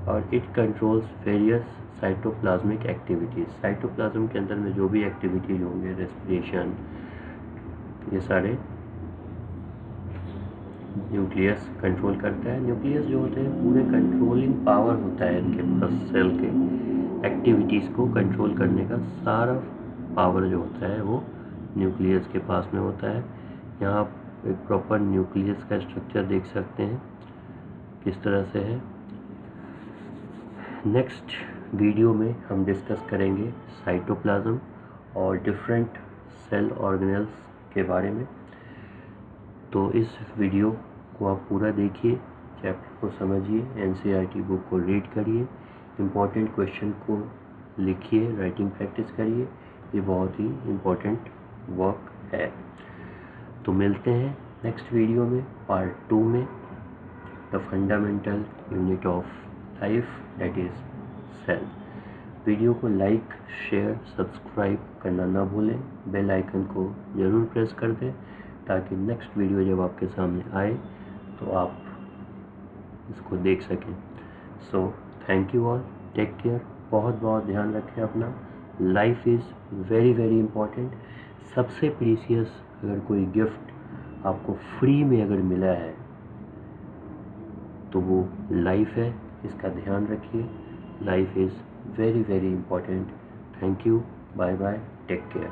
और it controls various cytoplasmic activities. Cytoplasm के अंदर में जो भी एक्टिविटीज होंगे, रेस्पिरेशन, ये सारे न्यूक्लियस कंट्रोल करता है। न्यूक्लियस जो होते हैं पूरे कंट्रोलिंग पावर होता है इनके पास, सेल के एक्टिविटीज़ को कंट्रोल करने का सारा पावर जो होता है वो न्यूक्लियस के पास में होता है। यहाँ आप एक प्रॉपर न्यूक्लियस का स्ट्रक्चर देख सकते हैं किस तरह से है। नेक्स्ट वीडियो में हम डिस्कस करेंगे साइटोप्लाज्म और डिफरेंट सेल ऑर्गेनेल्स के बारे में। तो इस वीडियो को आप पूरा देखिए, चैप्टर को समझिए, एनसीईआरटी बुक को रीड करिए, इम्पॉर्टेंट क्वेश्चन को लिखिए, राइटिंग प्रैक्टिस करिए। ये बहुत ही इम्पॉर्टेंट वर्क है। तो मिलते हैं नेक्स्ट वीडियो में, पार्ट 2 में, the fundamental unit of life, that is cell. Video को लाइक, शेयर, सब्सक्राइब करना ना भूलें। बेल आइकन को ज़रूर प्रेस कर दें ताकि नेक्स्ट वीडियो जब आपके सामने आए तो आप इसको देख सकें। So thank you all, take care, बहुत बहुत ध्यान रखें अपना। Life is very very important. सबसे प्रीसियस अगर कोई गिफ्ट आपको फ्री में अगर मिला है तो वो लाइफ है, इसका ध्यान रखिए। Life is very very important. Thank you, bye bye, take care.